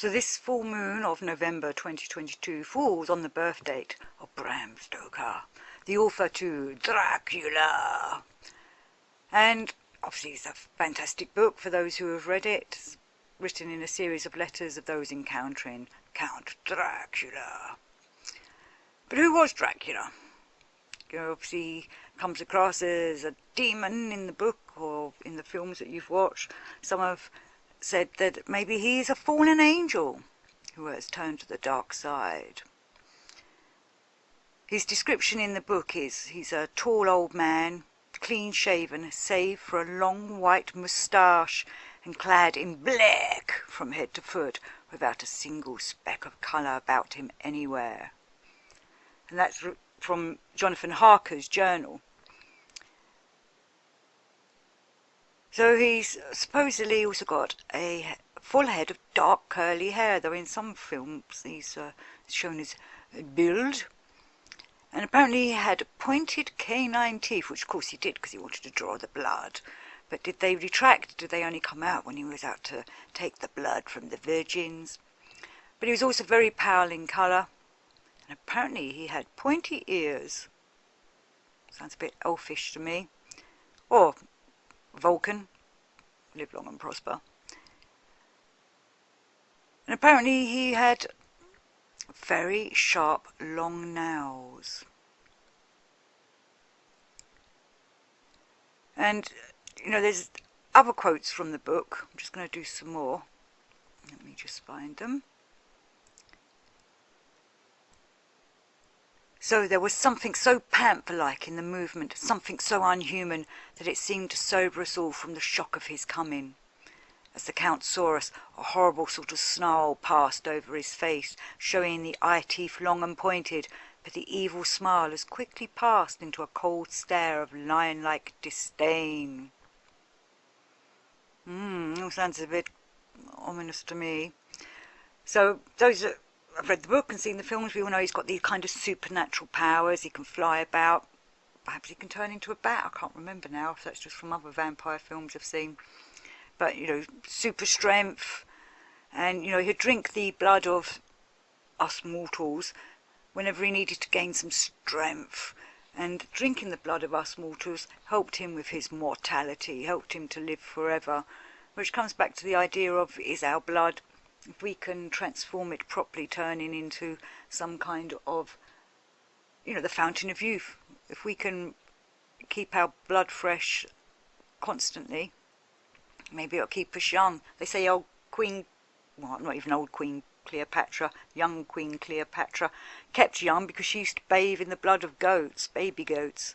So this full moon of November 2022 falls on the birth date of Bram Stoker, the author to Dracula. And obviously it's a fantastic book for those who have read it. It's written in a series of letters of those encountering Count Dracula. But who was Dracula? Obviously he comes across as a demon in the book or in the films that you've watched. Some have said that maybe he is a fallen angel who has turned to the dark side. His description in the book is he's a tall old man, clean-shaven save for a long white moustache and clad in black from head to foot, without a single speck of colour about him anywhere. And that's from Jonathan Harker's journal. So he's supposedly also got a full head of dark curly hair, though in some films he's shown his build. And apparently he had pointed canine teeth, which of course he did because he wanted to draw the blood. But did they retract? Did they only come out when he was out to take the blood from the virgins? But he was also very pale in colour. And apparently he had pointy ears. Sounds a bit elfish to me. Or Vulcan, live long and prosper. And apparently he had very sharp, long nails. And, you know, there's other quotes from the book. I'm just going to do some more. Let me just find them. So there was something so panther-like in the movement, something so unhuman, that it seemed to sober us all from the shock of his coming. As the Count saw us, a horrible sort of snarl passed over his face, showing the eye-teeth long and pointed, but the evil smile as quickly passed into a cold stare of lion-like disdain. That sounds a bit ominous to me. So those that have read the book and seen the films, we all know he's got these kind of supernatural powers. He can fly about. Perhaps he can turn into a bat. I can't remember now if that's just from other vampire films I've seen. But, you know, super strength. And, you know, he'd drink the blood of us mortals whenever he needed to gain some strength. And drinking the blood of us mortals helped him with his mortality, helped him to live forever. Which comes back to the idea of, is our blood, if we can transform it properly, turning into some kind of, you know, the fountain of youth. If we can keep our blood fresh constantly, maybe it'll keep us young. They say old Queen, well, not even old Queen Cleopatra, young Queen Cleopatra, kept young because she used to bathe in the blood of goats, baby goats.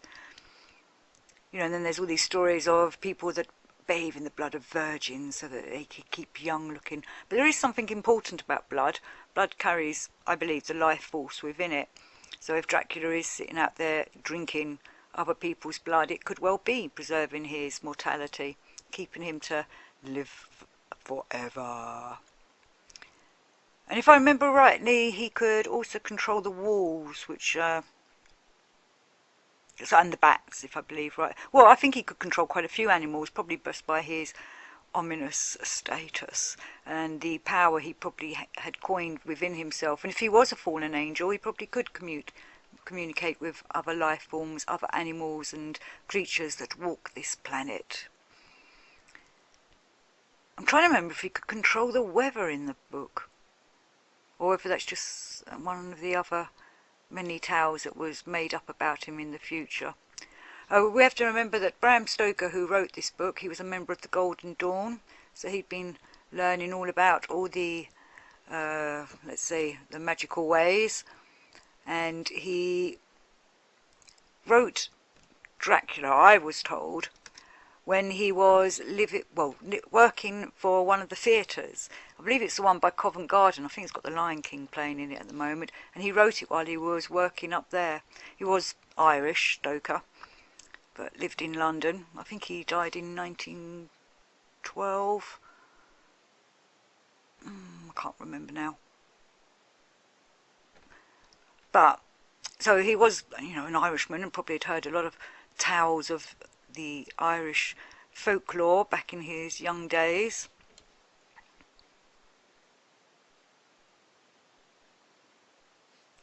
You know, and then there's all these stories of people that bathe in the blood of virgins so that they can keep young looking. But there is something important about blood. Blood carries, I believe, the life force within it. So if Dracula is sitting out there drinking other people's blood, it could well be preserving his mortality, keeping him to live forever. And if I remember rightly, he could also control the wolves, which and the bats, if I believe right. Well, I think he could control quite a few animals, probably just by his ominous status and the power he probably had coined within himself. And if he was a fallen angel, he probably could communicate with other life forms, other animals and creatures that walk this planet. I'm trying to remember if he could control the weather in the book, or whether that's just one of the other many tales that was made up about him in the future. We have to remember that Bram Stoker, who wrote this book, he was a member of the Golden Dawn, so he'd been learning all about all the, let's say, the magical ways, and he wrote Dracula, I was told, when he was working for one of the theatres. I believe it's the one by Covent Garden. I think it's got the Lion King playing in it at the moment. And he wrote it while he was working up there. He was Irish, Stoker, but lived in London. I think he died in 1912. I can't remember now. But, so he was, you know, an Irishman and probably had heard a lot of tales of the Irish folklore back in his young days.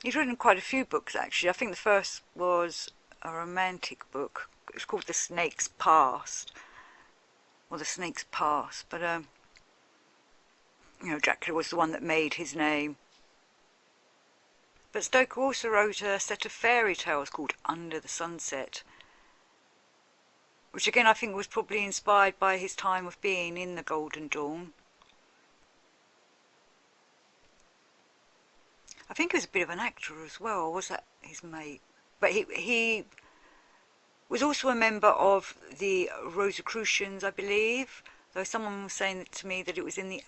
He's written quite a few books actually. I think the first was a romantic book. It was called The Snake's Past, or The Snake's Past. But Dracula was the one that made his name. But Stoker also wrote a set of fairy tales called Under the Sunset, which again I think was probably inspired by his time of being in the Golden Dawn. I think he was a bit of an actor as well, or was that his mate? But he was also a member of the Rosicrucians, I believe, though someone was saying to me that it was in the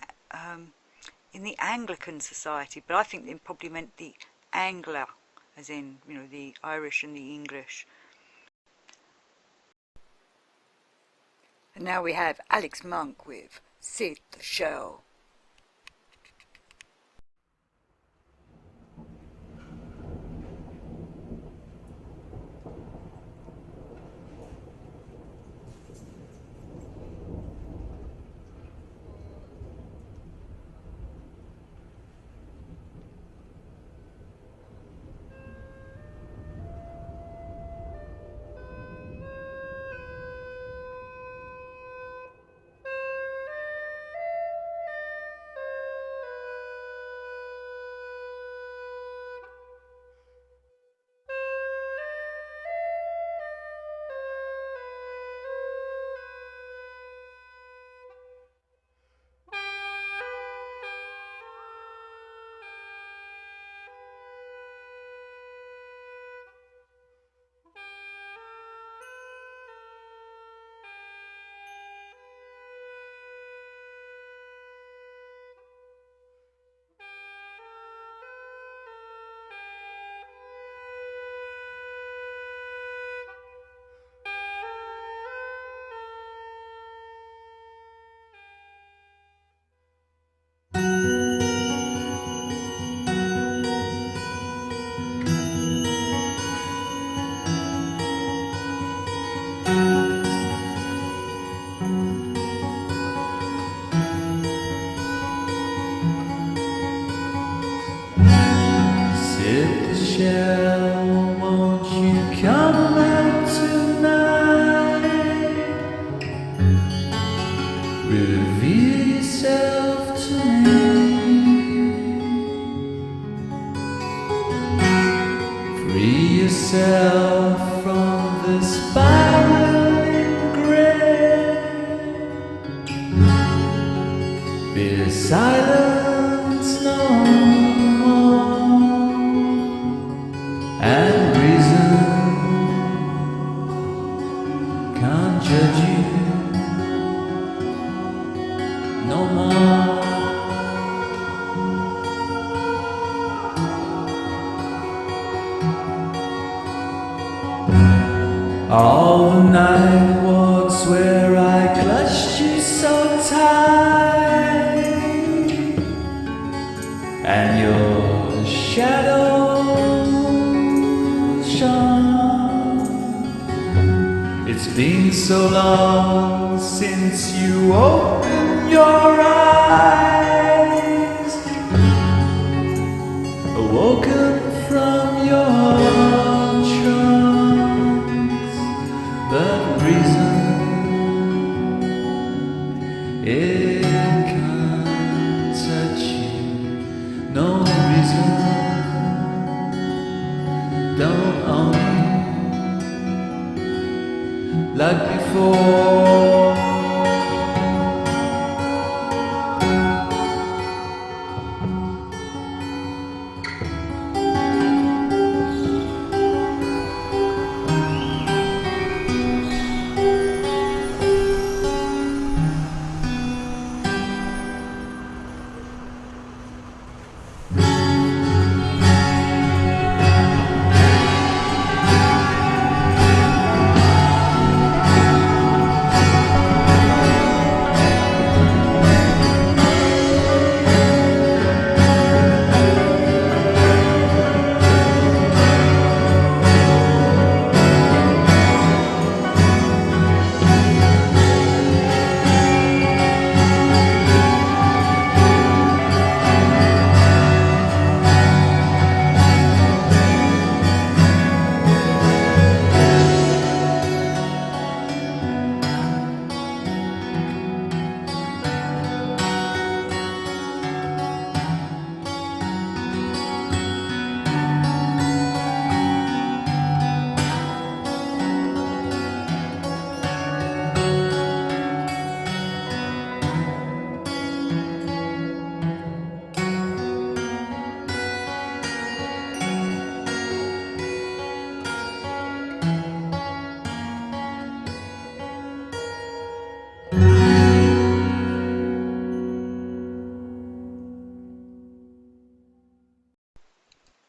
Anglican Society, but I think it probably meant the Angler, as in, the Irish and the English. And now we have Alex Monk with Sid the Show. All the night walks where I clutched you so tight, and your shadow shone. It's been so long since you opened your eyes, awoken from your but reason, it can't touch you. No reason, don't own me like before.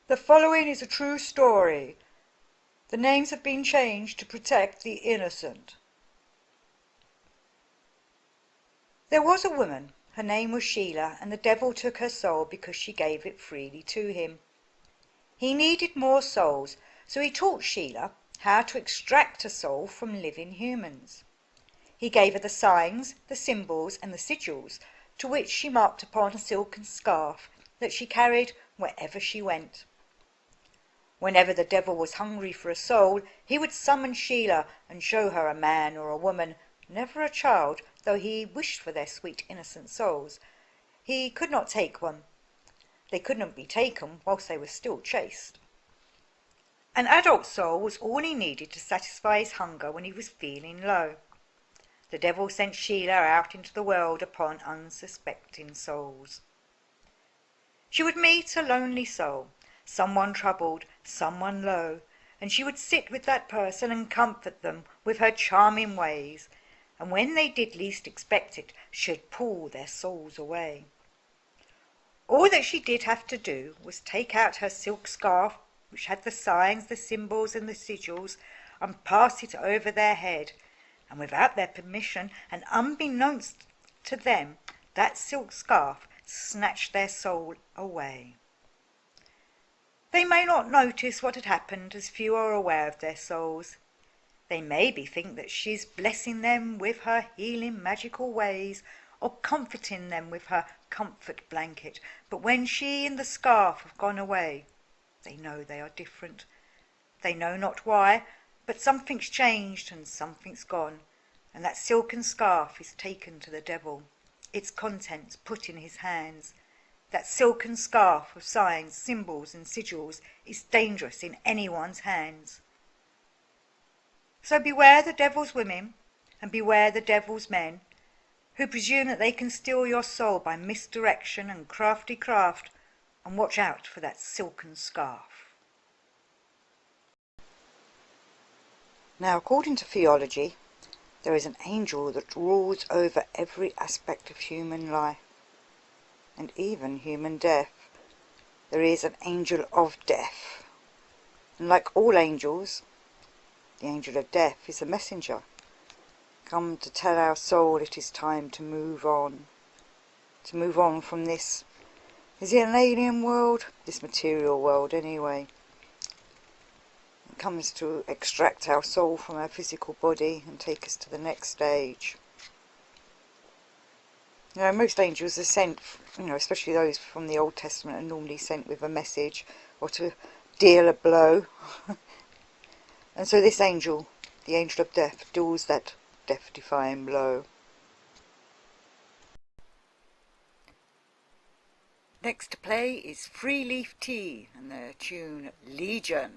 The following is a true story. The names have been changed to protect the innocent. There was a woman. Her name was Sheila, and the devil took her soul because she gave it freely to him. He needed more souls, so he taught Sheila how to extract a soul from living humans. He gave her the signs, the symbols, and the sigils, to which she marked upon a silken scarf that she carried wherever she went. Whenever the devil was hungry for a soul, he would summon Sheila and show her a man or a woman, never a child, though he wished for their sweet innocent souls. He could not take one. They could not be taken whilst they were still chaste. An adult soul was all he needed to satisfy his hunger when he was feeling low. The devil sent Sheila out into the world upon unsuspecting souls. She would meet a lonely soul, someone troubled, someone low, and she would sit with that person and comfort them with her charming ways, and when they did least expect it, she'd pull their souls away. All that she did have to do was take out her silk scarf, which had the signs, the symbols, and the sigils, and pass it over their head, and without their permission, and unbeknownst to them, that silk scarf snatched their soul away. They may not notice what had happened, as few are aware of their souls. They maybe think that she's blessing them with her healing magical ways, or comforting them with her comfort blanket, but when she and the scarf have gone away, they know they are different. They know not why, but something's changed and something's gone, and that silken scarf is taken to the devil, its contents put in his hands. That silken scarf of signs, symbols, and sigils is dangerous in anyone's hands. So beware the devil's women, and beware the devil's men, who presume that they can steal your soul by misdirection and crafty craft, and watch out for that silken scarf. Now, according to theology, there is an angel that rules over every aspect of human life, and even human death. There is an angel of death, and like all angels, the angel of death is a messenger, come to tell our soul it is time to move on from this, is it an alien world? This material world anyway. It comes to extract our soul from our physical body and take us to the next stage. You know, most angels are sent, especially those from the Old Testament, are normally sent with a message or to deal a blow. And so this angel, the angel of death, deals that death-defying blow. Next to play is Free Leaf Tea and their tune Legion.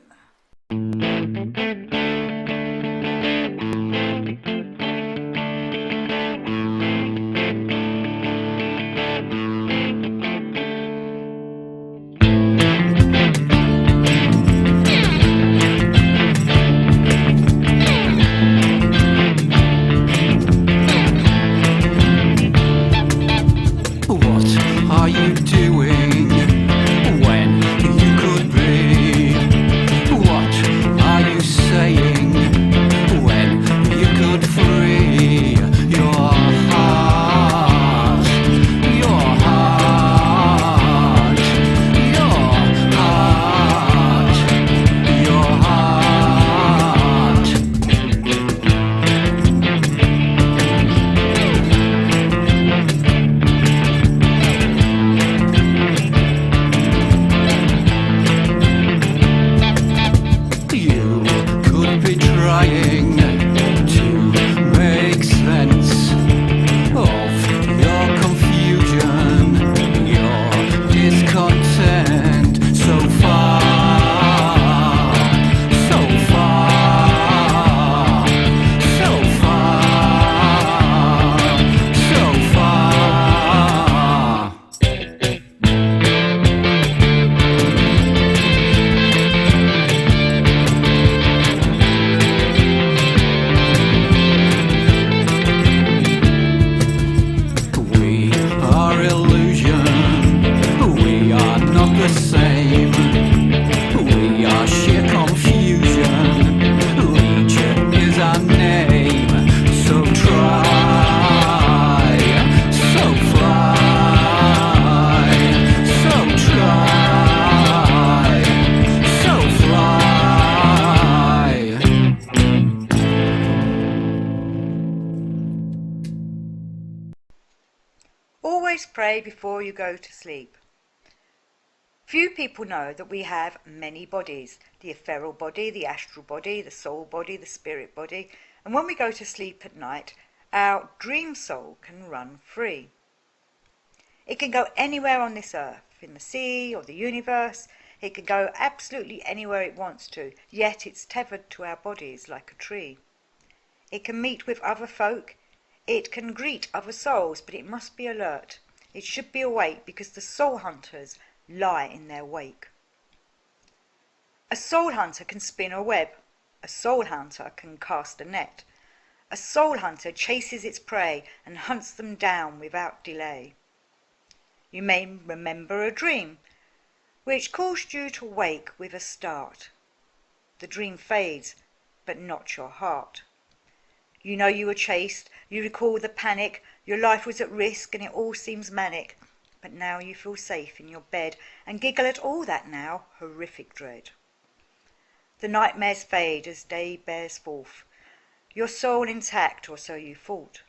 What are you doing when you could be? What are you saying when you could free your heart? Your heart, your heart, your heart. always pray before you go to sleep. Few people know that we have many bodies, the ethereal body, the astral body, the soul body, the spirit body, and when we go to sleep at night, our dream soul can run free. It can go anywhere on this earth, in the sea or the universe. It can go absolutely anywhere it wants to, yet it's tethered to our bodies like a tree. It can meet with other folk. It can greet other souls, but it must be alert. It should be awake because the soul hunters lie in their wake. A soul hunter can spin a web. A soul hunter can cast a net. A soul hunter chases its prey and hunts them down without delay. You may remember a dream which caused you to wake with a start. The dream fades, but not your heart. You know you were chased, you recall the panic, your life was at risk and it all seems manic, but now you feel safe in your bed and giggle at all that now horrific dread. The nightmares fade as day bears forth, your soul intact, or so you thought.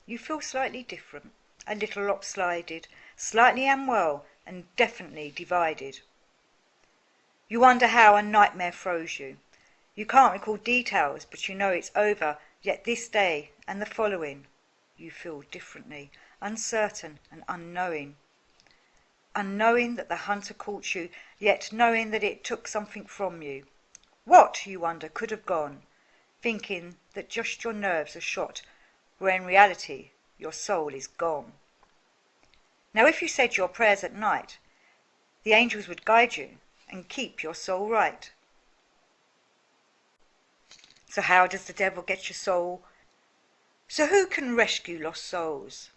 You feel slightly different, a little lopsided, slightly unwell, and definitely divided. You wonder how a nightmare froze you. You can't recall details, but you know it's over, yet this day and the following, you feel differently, uncertain and unknowing. Unknowing that the hunter caught you, yet knowing that it took something from you. What, you wonder, could have gone? Thinking that just your nerves are shot, where in reality your soul is gone. Now if you said your prayers at night, the angels would guide you and keep your soul right. So how does the devil get your soul? So who can rescue lost souls?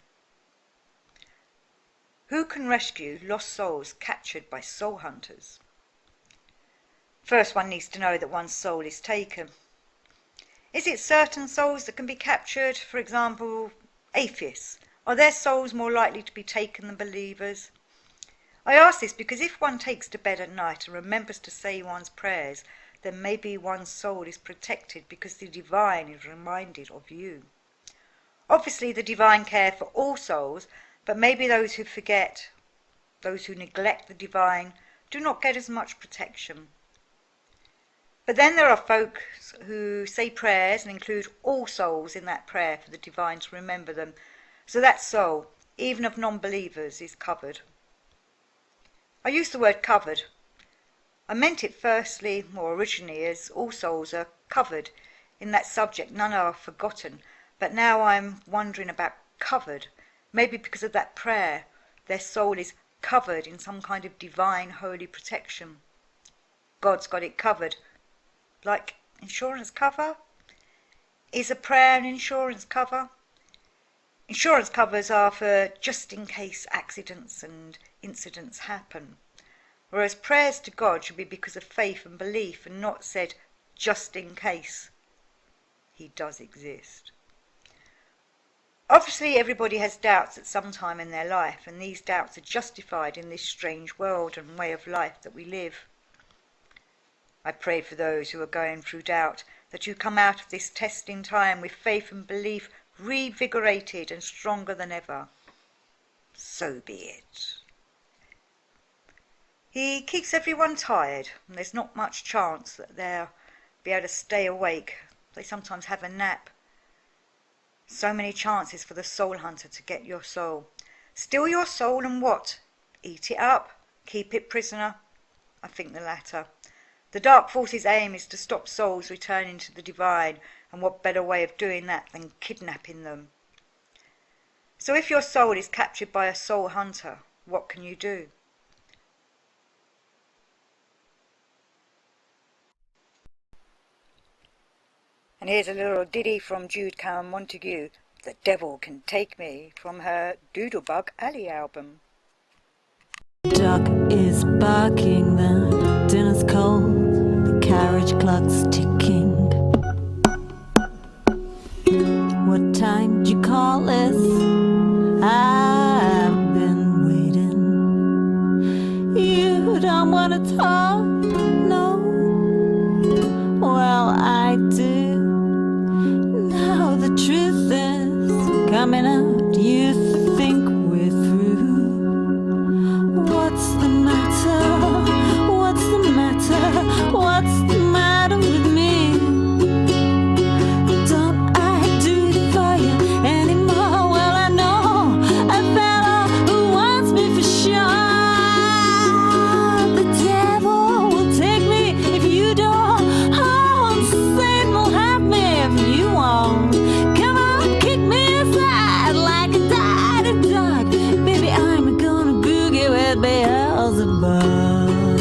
Who can rescue lost souls captured by soul hunters? First, one needs to know that one's soul is taken. Is it certain souls that can be captured? For example, atheists. Are their souls more likely to be taken than believers? I ask this because if one takes to bed at night and remembers to say one's prayers, then maybe one's soul is protected because the divine is reminded of you. Obviously the divine care for all souls, but maybe those who forget, those who neglect the divine, do not get as much protection. But then there are folks who say prayers and include all souls in that prayer for the divine to remember them, so that soul, even of non-believers, is covered. I use the word covered. I meant it firstly, or originally, as all souls are covered. In that subject none are forgotten, but now I'm wondering about covered. Maybe because of that prayer, their soul is covered in some kind of divine holy protection. God's got it covered. Like insurance cover? Is a prayer an insurance cover? Insurance covers are for just in case accidents and incidents happen, whereas prayers to God should be because of faith and belief and not said just in case. He does exist. Obviously everybody has doubts at some time in their life, and these doubts are justified in this strange world and way of life that we live. I pray for those who are going through doubt, that you come out of this testing time with faith and belief revigorated and stronger than ever. So be it. He keeps everyone tired, and there's not much chance that they'll be able to stay awake. They sometimes have a nap. So many chances for the soul hunter to get your soul. Steal your soul and what? Eat it up? Keep it prisoner? I think the latter. The dark force's aim is to stop souls returning to the divine, and what better way of doing that than kidnapping them? So if your soul is captured by a soul hunter, what can you do? And here's a little ditty from Jude Cowan Montague, The Devil Can Take Me, from her Doodlebug Alley album. Dog is barking, the dinner's cold, the carriage clock's ticking. What time did you call this? I've been waiting. You don't want to talk, no? Well, I do. Now the truth is coming out. You think we're through. Beelzebub.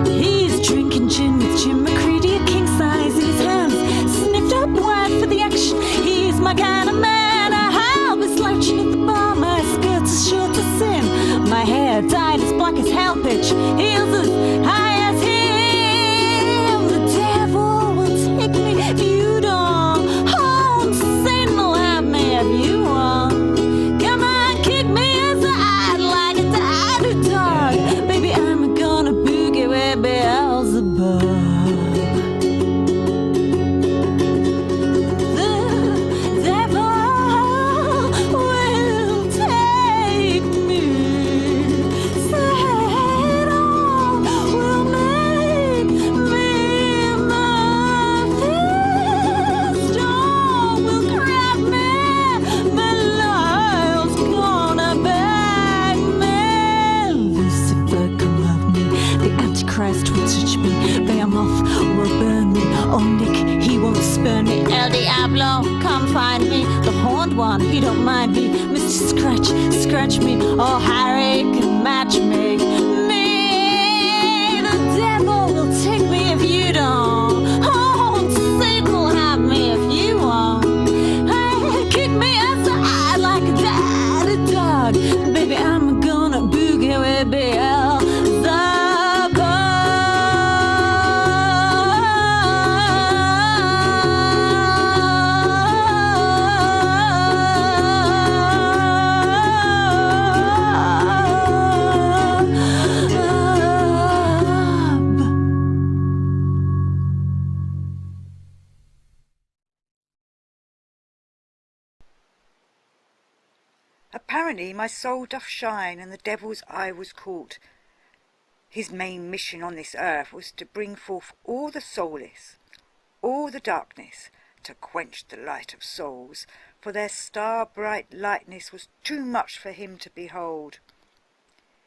He's drinking gin with Jim McCready, a king size in his hands, sniffed up wine for the action. He's my kind of man. I'll be slouching at the bar, my skirts are short to sin, my hair dyed as black as hell pitch, heels as high as him. The devil will take me if you don't. Oh, Satan will have me if you won't. Come on, kick me aside like a tired dog. Baby, I'm gonna boogie with Beelzebub. Christ will touch me, Behemoth will burn me, oh Nick, he won't spurn me, El Diablo, come find me, the horned one, he don't mind me, Mr. Scratch, scratch me, oh Harry can match me, the devil will take me if you don't, oh Satan will have me if you won't, hey, kick me aside like a dead dog, baby I'm gonna boogie with Beelzebub. Apparently my soul doth shine, and the devil's eye was caught. His main mission on this earth was to bring forth all the soulless, all the darkness, to quench the light of souls, for their star-bright lightness was too much for him to behold.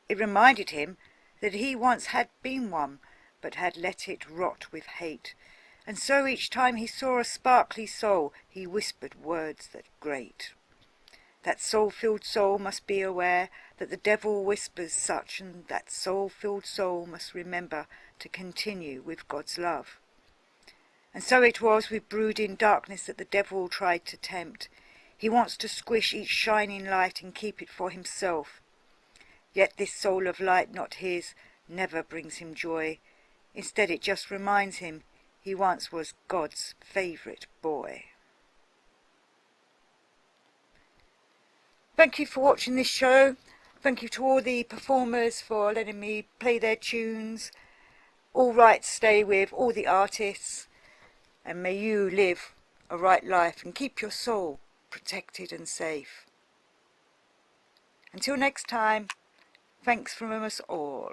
It reminded him that he once had been one, but had let it rot with hate, and so each time he saw a sparkly soul, he whispered words that grate. That soul-filled soul must be aware that the devil whispers such, and that soul-filled soul must remember to continue with God's love. And so it was with brooding darkness that the devil tried to tempt. He wants to squish each shining light and keep it for himself. Yet this soul of light, not his, never brings him joy. Instead it just reminds him he once was God's favourite boy. Thank you for watching this show. Thank you to all the performers for letting me play their tunes. All rights stay with all the artists. And may you live a right life and keep your soul protected and safe. Until next time, thanks from us all.